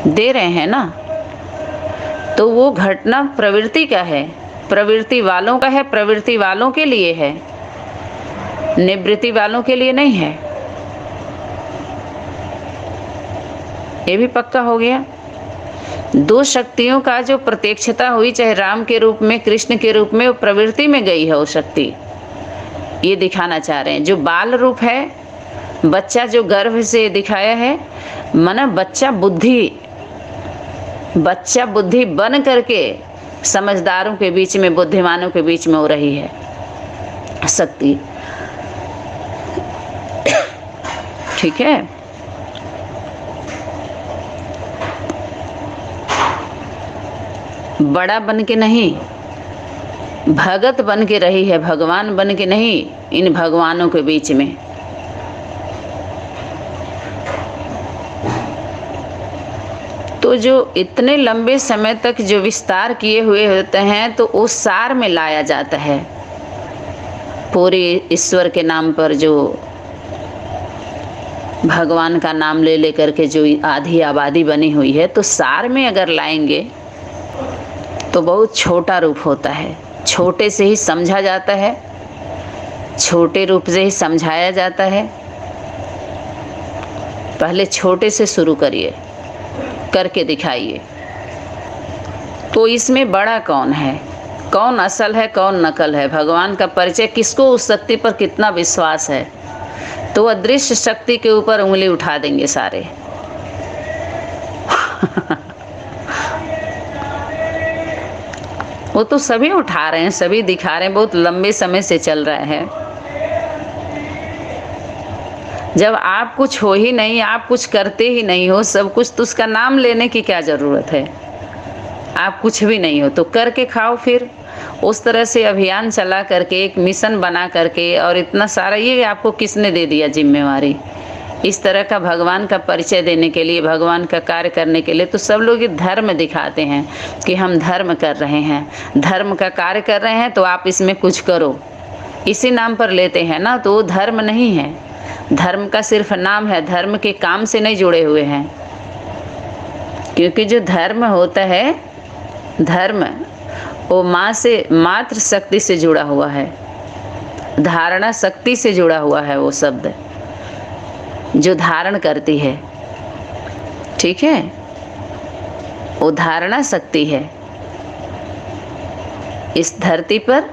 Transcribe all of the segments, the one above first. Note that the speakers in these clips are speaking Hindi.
दे रहे हैं ना। तो वो घटना प्रवृत्ति का है, प्रवृत्ति वालों का है, प्रवृत्ति वालों के लिए है, निवृत्ति वालों के लिए नहीं है। ये भी पक्का हो गया। दो शक्तियों का जो प्रत्यक्षता हुई, चाहे राम के रूप में, कृष्ण के रूप में, वो प्रवृत्ति में गई है वो शक्ति। ये दिखाना चाह रहे हैं। जो बाल रूप है, बच्चा जो गर्भ से दिखाया है, माना बच्चा बुद्धि बन करके समझदारों के बीच में, बुद्धिमानों के बीच में हो रही है शक्ति। ठीक है। बड़ा बन के नहीं, भगत बन के रही है, भगवान बन के नहीं, इन भगवानों के बीच में। तो जो इतने लंबे समय तक जो विस्तार किए हुए होते हैं, तो उस सार में लाया जाता है। पूरे ईश्वर के नाम पर जो भगवान का नाम ले लेकर के जो आधी आबादी बनी हुई है, तो सार में अगर लाएंगे तो बहुत छोटा रूप होता है। छोटे से ही समझा जाता है, छोटे रूप से ही समझाया जाता है। पहले छोटे से शुरू करिए, करके दिखाइए। तो इसमें बड़ा कौन है, कौन असल है, कौन नकल है, भगवान का परिचय किसको, उस शक्ति पर कितना विश्वास है। तो अदृश्य शक्ति के ऊपर उंगली उठा देंगे सारे। वो तो सभी उठा रहे हैं, सभी दिखा रहे हैं, बहुत लंबे समय से चल रहा है। जब आप कुछ हो ही नहीं, आप कुछ करते ही नहीं हो सब कुछ, तो उसका नाम लेने की क्या ज़रूरत है। आप कुछ भी नहीं हो तो करके खाओ। फिर उस तरह से अभियान चला करके, एक मिशन बना करके, और इतना सारा, ये आपको किसने दे दिया जिम्मेवारी इस तरह का भगवान का परिचय देने के लिए, भगवान का कार्य करने के लिए। तो सब लोग ये धर्म दिखाते हैं कि हम धर्म कर रहे हैं, धर्म का कार्य कर रहे हैं, तो आप इसमें कुछ करो, इसी नाम पर लेते हैं ना। तो वो धर्म नहीं है, धर्म का सिर्फ नाम है, धर्म के काम से नहीं जुड़े हुए हैं। क्योंकि जो धर्म होता है, धर्म वो माँ से, मात्र शक्ति से जुड़ा हुआ है, धारणा शक्ति से जुड़ा हुआ है। वो शब्द जो धारण करती है, ठीक है, वो धारणा शक्ति है। इस धरती पर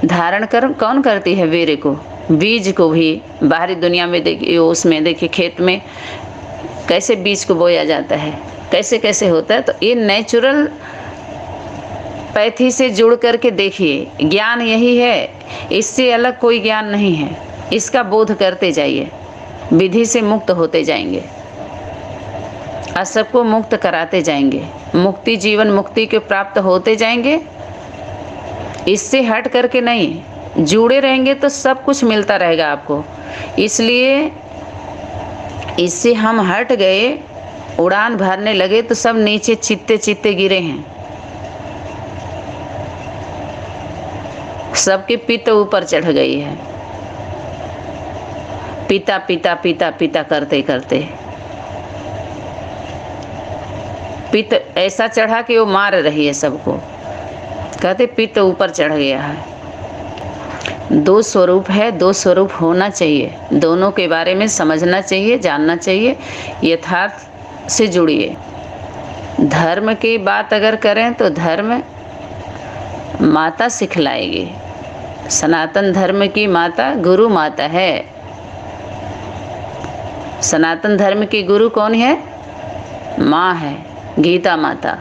धारण कर कौन करती है? वीर्य को, बीज को भी। बाहरी दुनिया में देखिए, उसमें देखिए खेत में कैसे बीज को बोया जाता है, कैसे कैसे होता है। तो ये नेचुरल पैथी से जुड़ करके देखिए, ज्ञान यही है, इससे अलग कोई ज्ञान नहीं है। इसका बोध करते जाइए, विधि से मुक्त होते जाएंगे और सबको मुक्त कराते जाएंगे, मुक्ति, जीवन मुक्ति के प्राप्त होते जाएंगे। इससे हट करके नहीं, जुड़े रहेंगे तो सब कुछ मिलता रहेगा आपको। इसलिए इससे हम हट गए, उड़ान भरने लगे, तो सब नीचे चित्ते चित्ते गिरे हैं। सबके पित्त ऊपर चढ़ गई है, पिता पिता पिता पिता करते करते पित्त ऐसा चढ़ा कि वो मार रही है सबको। कहते पित्त ऊपर चढ़ गया है। दो स्वरूप है, दो स्वरूप होना चाहिए, दोनों के बारे में समझना चाहिए, जानना चाहिए, यथार्थ से जुड़िए। धर्म की बात अगर करें तो धर्म माता सिखलाएगी। सनातन धर्म की माता गुरु माता है। सनातन धर्म की गुरु कौन है? माँ है, गीता माता।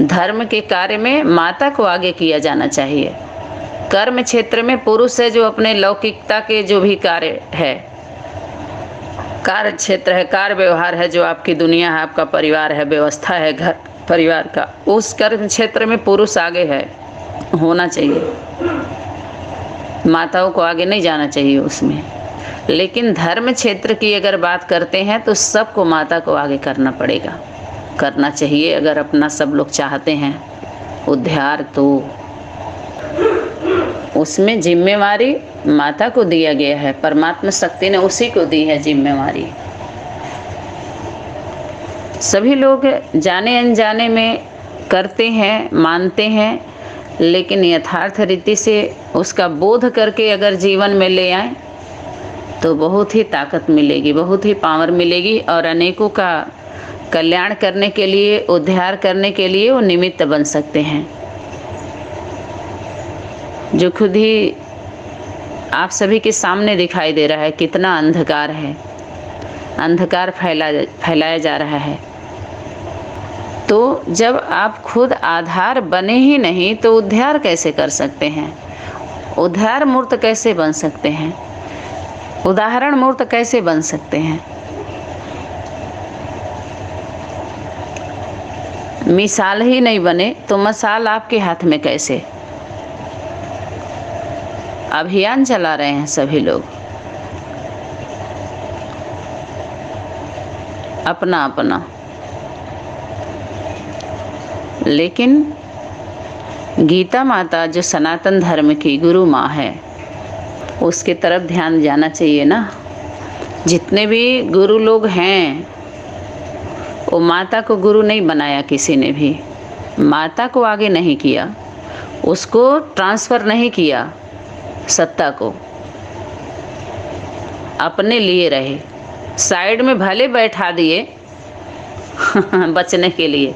धर्म के कार्य में माता को आगे किया जाना चाहिए। कर्म क्षेत्र में पुरुष है जो अपने लौकिकता के जो भी कार्य है, कार्य क्षेत्र है, कार्य व्यवहार है, जो आपकी दुनिया है, आपका परिवार है, व्यवस्था है घर परिवार का, उस कर्म क्षेत्र में पुरुष आगे है, होना चाहिए। माताओं को आगे नहीं जाना चाहिए उसमें। लेकिन धर्म क्षेत्र की अगर बात करते हैं तो सबको माता को आगे करना पड़ेगा, करना चाहिए। अगर अपना सब लोग चाहते हैं उद्धार, तो उसमें जिम्मेवारी माता को दिया गया है, परमात्मा शक्ति ने उसी को दी है जिम्मेवारी। सभी लोग जाने अनजाने में करते हैं, मानते हैं, लेकिन यथार्थ रीति से उसका बोध करके अगर जीवन में ले आए तो बहुत ही ताकत मिलेगी, बहुत ही पावर मिलेगी और अनेकों का कल्याण करने के लिए, उद्धार करने के लिए वो निमित्त बन सकते हैं। जो खुद ही आप सभी के सामने दिखाई दे रहा है कितना अंधकार है, अंधकार फैलाया जा रहा है। तो जब आप खुद आधार बने ही नहीं तो उद्धार कैसे कर सकते हैं? उद्धार मूर्त कैसे बन सकते हैं? उदाहरण मूर्त कैसे बन सकते हैं? मिसाल ही नहीं बने तो मसाल आपके हाथ में कैसे? अभियान चला रहे हैं सभी लोग अपना अपना, लेकिन गीता माता जो सनातन धर्म की गुरु माँ है उसके तरफ ध्यान जाना चाहिए ना। जितने भी गुरु लोग हैं वो माता को गुरु नहीं बनाया, किसी ने भी माता को आगे नहीं किया, उसको ट्रांसफ़र नहीं किया, सत्ता को अपने लिए रहे, साइड में भले बैठा दिए बचने के लिए,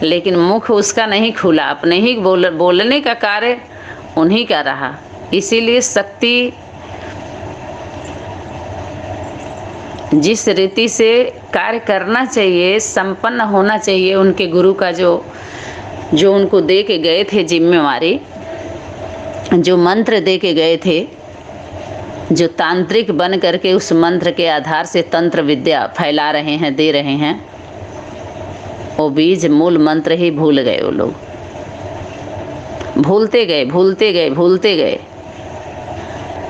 लेकिन मुख उसका नहीं खुला, अपने ही बोलने का कार्य उन्हीं का रहा। इसीलिए शक्ति जिस रीति से कार्य करना चाहिए, संपन्न होना चाहिए, उनके गुरु का जो उनको दे के गए थे जिम्मेवारी, जो मंत्र दे के गए थे, जो तांत्रिक बन करके उस मंत्र के आधार से तंत्र विद्या फैला रहे हैं, दे रहे हैं, वो बीज मूल मंत्र ही भूल गए। वो लोग भूलते गए, भूलते गए, भूलते गए,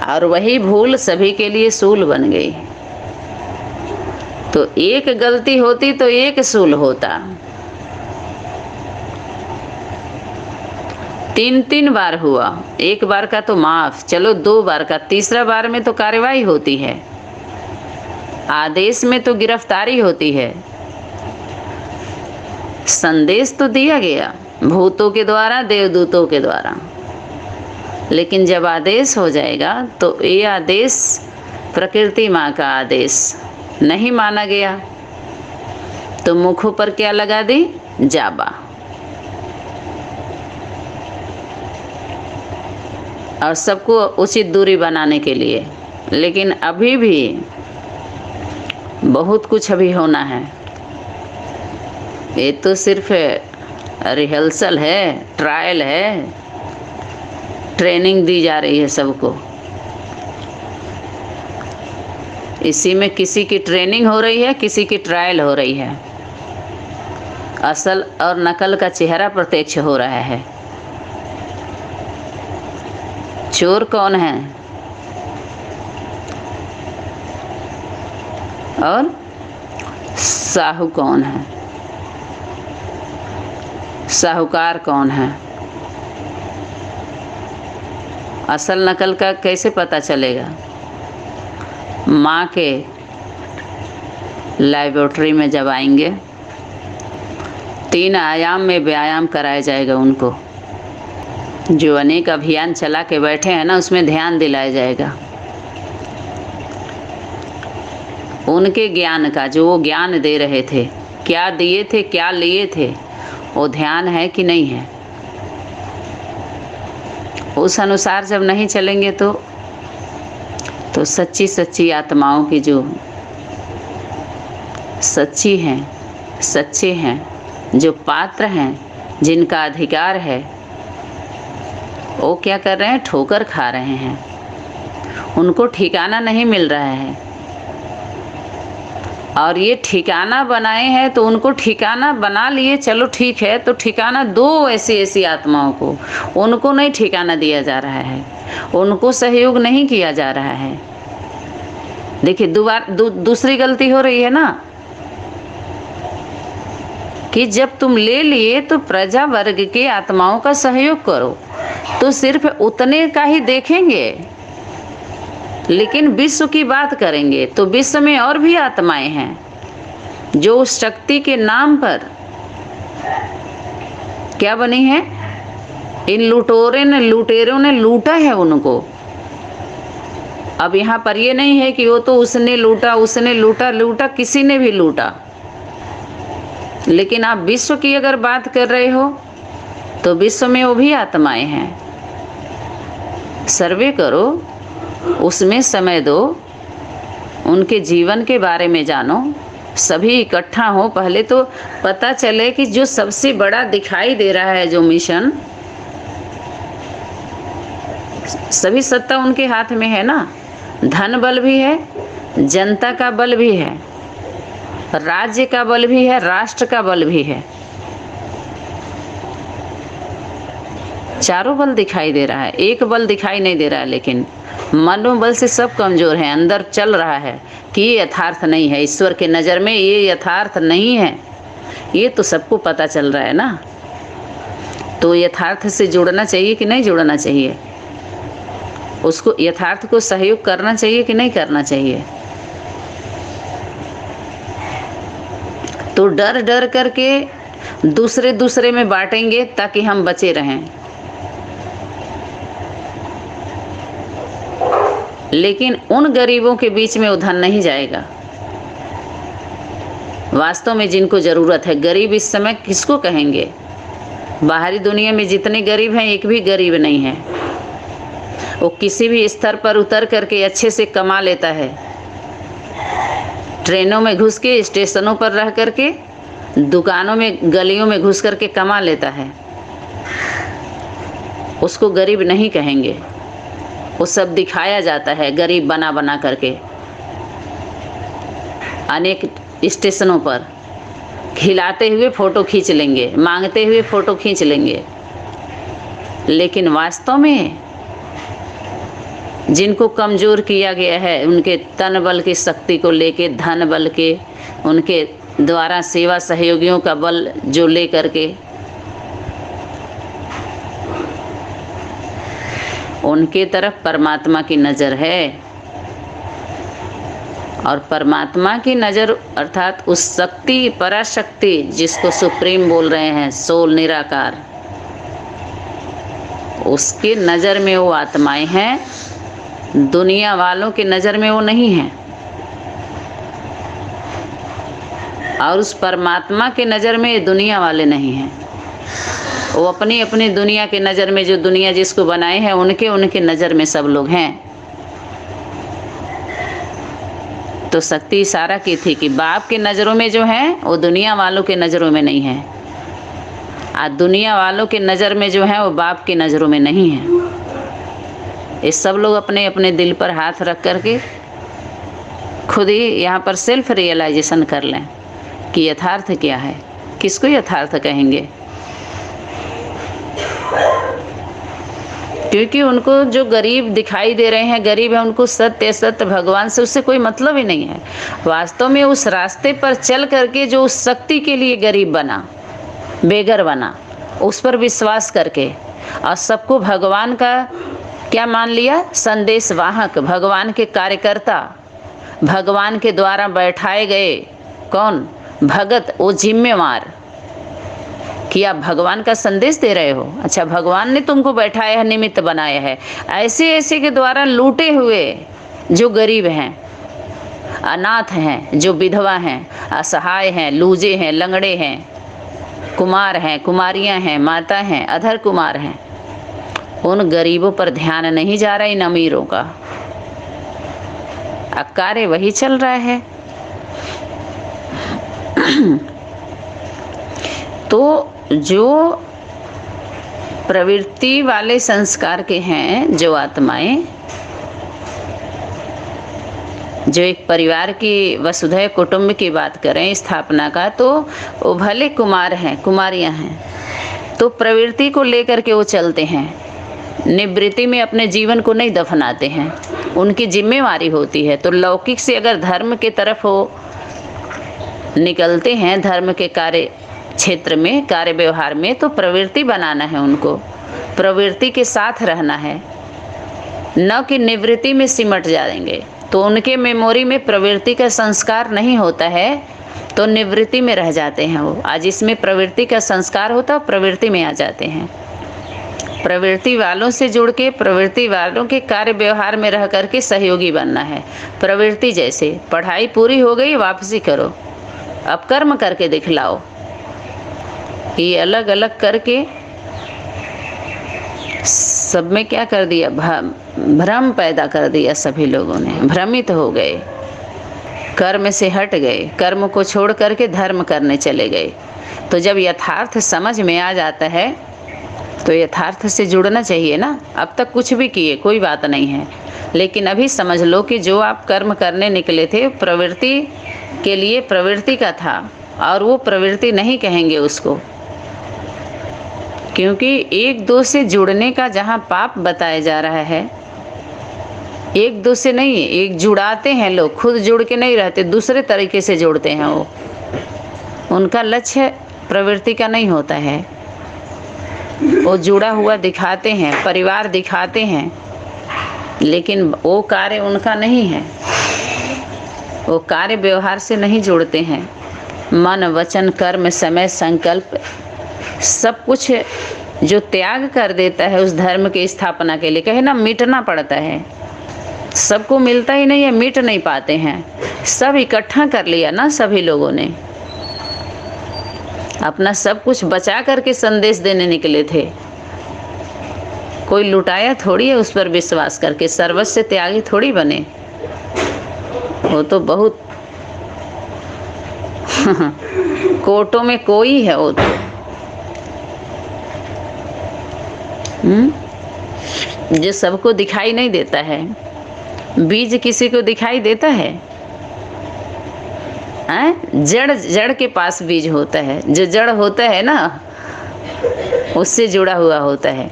और वही भूल सभी के लिए सूल बन गई। तो एक गलती होती तो एक सूल होता, 3 बार हुआ, एक बार का तो माफ, चलो 2 बार का, तीसरा बार में तो कार्रवाई होती है, आदेश में तो गिरफ्तारी होती है। संदेश तो दिया गया भूतों के द्वारा, देवदूतों के द्वारा, लेकिन जब आदेश हो जाएगा तो ये आदेश प्रकृति माँ का आदेश नहीं माना गया तो मुखों पर क्या लगा दी? जाबा। और सबको उचित दूरी बनाने के लिए। लेकिन अभी भी बहुत कुछ अभी होना है। ये तो सिर्फ रिहर्सल है, ट्रायल है, ट्रेनिंग दी जा रही है सबको। इसी में किसी की ट्रेनिंग हो रही है, किसी की ट्रायल हो रही है। असल और नकल का चेहरा प्रत्यक्ष हो रहा है। चोर कौन है और साहू कौन है, साहूकार कौन है? असल नकल का कैसे पता चलेगा? माँ के लैबोरेटरी में जब आएंगे 3 आयाम में व्यायाम कराया जाएगा उनको। जो अनेक अभियान चला के बैठे हैं ना, उसमें ध्यान दिलाया जाएगा उनके ज्ञान का, जो वो ज्ञान दे रहे थे, क्या दिए थे, क्या लिए थे, वो ध्यान है कि नहीं है। उस अनुसार जब नहीं चलेंगे तो सच्ची सच्ची आत्माओं की, जो सच्ची हैं, सच्चे हैं, जो पात्र हैं, जिनका अधिकार है, वो क्या कर रहे हैं? ठोकर खा रहे हैं। उनको ठिकाना नहीं मिल रहा है। और ये ठिकाना बनाए हैं तो उनको ठिकाना बना लिए, चलो ठीक है, तो ठिकाना दो ऐसी आत्माओं को। उनको नहीं ठिकाना दिया जा रहा है, उनको सहयोग नहीं किया जा रहा है। देखिए दूसरी गलती हो रही है ना, कि जब तुम ले लिए तो प्रजा वर्ग के आत्माओं का सहयोग करो। तो सिर्फ उतने का ही देखेंगे, लेकिन विश्व की बात करेंगे तो विश्व में और भी आत्माएं हैं जो उस शक्ति के नाम पर क्या बनी है। इन लुटेरों ने लूटा है उनको। अब यहाँ पर ये नहीं है कि वो तो उसने लूटा, किसी ने भी लूटा। लेकिन आप विश्व की अगर बात कर रहे हो तो विश्व में वो भी आत्माएं हैं। सर्वे करो, उसमें समय दो, उनके जीवन के बारे में जानो, सभी इकट्ठा हो। पहले तो पता चले कि जो सबसे बड़ा दिखाई दे रहा है जो मिशन, सभी सत्ता उनके हाथ में है ना। धन बल भी है, जनता का बल भी है, राज्य का बल भी है, राष्ट्र का बल भी है। चारों बल दिखाई दे रहा है, एक बल दिखाई नहीं दे रहा है। लेकिन मनोबल से सब कमजोर हैं। अंदर चल रहा है कि ये यथार्थ नहीं है, ईश्वर के नज़र में ये यथार्थ नहीं है। ये तो सबको पता चल रहा है ना। तो यथार्थ से जुड़ना चाहिए कि नहीं जुड़ना चाहिए? उसको यथार्थ को सहयोग करना चाहिए कि नहीं करना चाहिए? तो डर डर करके दूसरे में बांटेंगे ताकि हम बचे रहें। लेकिन उन गरीबों के बीच में वो धन नहीं जाएगा। वास्तव में जिनको ज़रूरत है, गरीब इस समय किसको कहेंगे? बाहरी दुनिया में जितने गरीब हैं, एक भी गरीब नहीं है। वो किसी भी स्तर पर उतर करके अच्छे से कमा लेता है। ट्रेनों में घुस के, स्टेशनों पर रह करके, दुकानों में, गलियों में घुस करके कमा लेता है। उसको गरीब नहीं कहेंगे। वो सब दिखाया जाता है गरीब बना बना करके। अनेक स्टेशनों पर खिलाते हुए फ़ोटो खींच लेंगे, मांगते हुए फ़ोटो खींच लेंगे। लेकिन वास्तव में जिनको कमज़ोर किया गया है, उनके तन बल की शक्ति को लेके, धन बल के, उनके द्वारा सेवा सहयोगियों का बल जो ले करके, उनके तरफ परमात्मा की नज़र है। और परमात्मा की नज़र अर्थात उस शक्ति, पराशक्ति जिसको सुप्रीम बोल रहे हैं, सोल, निराकार, उसके नज़र में वो आत्माएं हैं। दुनिया वालों की नज़र में वो नहीं है। और उस परमात्मा के नज़र में ये दुनिया वाले नहीं हैं। वो अपनी अपनी दुनिया के नज़र में, जो दुनिया जिसको बनाए हैं, उनके नज़र में सब लोग हैं। तो शक्ति इशारा की थी कि बाप के नज़रों में जो है वो दुनिया वालों के नज़रों में नहीं है, और दुनिया वालों के नज़र में जो है वो बाप की नज़रों में नहीं है। ये सब लोग अपने अपने दिल पर हाथ रख करके खुद ही यहाँ पर सेल्फ रियलाइजेशन कर लें कि यथार्थ क्या है, किसको यथार्थ कहेंगे। क्योंकि उनको जो गरीब दिखाई दे रहे हैं, गरीब है, उनको सत्य भगवान से उससे कोई मतलब ही नहीं है। वास्तव में उस रास्ते पर चल करके जो उस शक्ति के लिए गरीब बना, बेघर बना, उस पर विश्वास करके और सबको भगवान का क्या मान लिया, संदेश वाहक, भगवान के कार्यकर्ता, भगवान के द्वारा बैठाए गए कौन, भगत, वो जिम्मेवार कि आप भगवान का संदेश दे रहे हो। अच्छा, भगवान ने तुमको बैठाया है, निमित्त बनाया है। ऐसे ऐसे के द्वारा लूटे हुए जो गरीब हैं, अनाथ हैं, जो विधवा हैं, असहाय हैं, लूजे हैं, लंगड़े हैं, कुमार हैं, कुमारियां हैं, माता हैं, अधर कुमार हैं, उन गरीबों पर ध्यान नहीं जा रहा, इन अमीरों का। कार्य वही चल रहा है। तो जो प्रवृत्ति वाले संस्कार के हैं, जो आत्माएं, जो एक परिवार की वसुधैव कुटुंब की बात करें, स्थापना का, तो वो भले कुमार हैं, कुमारियां हैं, तो प्रवृत्ति को लेकर के वो चलते हैं। निवृत्ति में अपने जीवन को नहीं दफनाते हैं, उनकी जिम्मेवारी होती है। तो लौकिक से अगर धर्म के तरफ वो निकलते हैं, धर्म के कार्य क्षेत्र में, कार्य व्यवहार में, तो प्रवृत्ति बनाना है उनको। प्रवृत्ति के साथ रहना है, न कि निवृत्ति में सिमट जाएंगे। तो उनके मेमोरी में प्रवृत्ति का संस्कार नहीं होता है, तो निवृत्ति में रह जाते हैं वो। आज इसमें प्रवृत्ति का संस्कार होता, प्रवृत्ति में आ जाते हैं। प्रवृत्ति वालों से जुड़ के, प्रवृत्ति वालों के कार्य व्यवहार में रह करके सहयोगी बनना है। प्रवृत्ति जैसे पढ़ाई पूरी हो गई, वापसी करो, अब कर्म करके दिखलाओ। ये अलग अलग करके सब में क्या कर दिया, भ्रम पैदा कर दिया। सभी लोगों ने भ्रमित हो गए, कर्म से हट गए, कर्म को छोड़ करके धर्म करने चले गए। तो जब यथार्थ समझ में आ जाता है तो यथार्थ से जुड़ना चाहिए ना। अब तक कुछ भी किए कोई बात नहीं है, लेकिन अभी समझ लो कि जो आप कर्म करने निकले थे प्रवृत्ति के लिए प्रवृत्ति का था, और वो प्रवृत्ति नहीं कहेंगे उसको, क्योंकि एक दो से जुड़ने का जहाँ पाप बताया जा रहा है, एक दो से नहीं, एक जुड़ाते हैं लोग, खुद जुड़ के नहीं रहते, दूसरे तरीके से जोड़ते हैं। वो उनका लक्ष्य प्रवृत्ति का नहीं होता है, वो जुड़ा हुआ दिखाते हैं, परिवार दिखाते हैं, लेकिन वो कार्य उनका नहीं है। वो कार्य व्यवहार से नहीं जुड़ते हैं। मन वचन कर्म समय संकल्प सब कुछ जो त्याग कर देता है उस धर्म की स्थापना के लिए, कहे ना मिटना पड़ता है। सबको मिलता ही नहीं है, मिट नहीं पाते हैं। सब इकट्ठा कर लिया ना सभी लोगों ने, अपना सब कुछ बचा करके संदेश देने निकले थे। कोई लुटाया थोड़ी है उस पर विश्वास करके, सर्वस्व त्यागी थोड़ी बने। वो तो बहुत कोटों में कोई है वो तो। जो सबको दिखाई नहीं देता है। बीज किसी को दिखाई देता है? जड़ के पास बीज होता है, जो जड़ होता है ना उससे जुड़ा हुआ होता है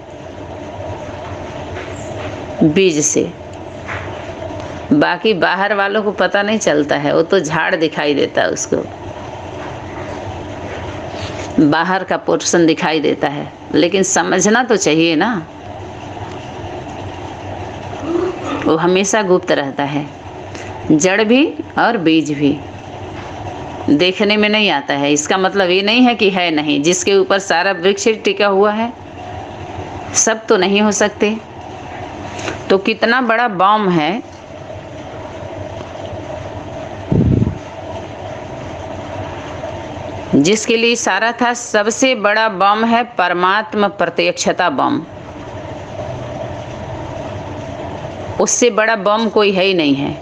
बीज से। बाकी बाहर वालों को पता नहीं चलता है, वो तो झाड़ दिखाई देता है उसको, बाहर का पोर्शन दिखाई देता है, लेकिन समझना तो चाहिए ना। वो हमेशा गुप्त रहता है, जड़ भी और बीज भी देखने में नहीं आता है। इसका मतलब ये नहीं है कि है नहीं, जिसके ऊपर सारा वृक्ष टिका हुआ है। सब तो नहीं हो सकते। तो कितना बड़ा बम है, जिसके लिए इशारा था। सबसे बड़ा बम है परमात्मा प्रत्यक्षता बम। उससे बड़ा बम कोई है ही नहीं है।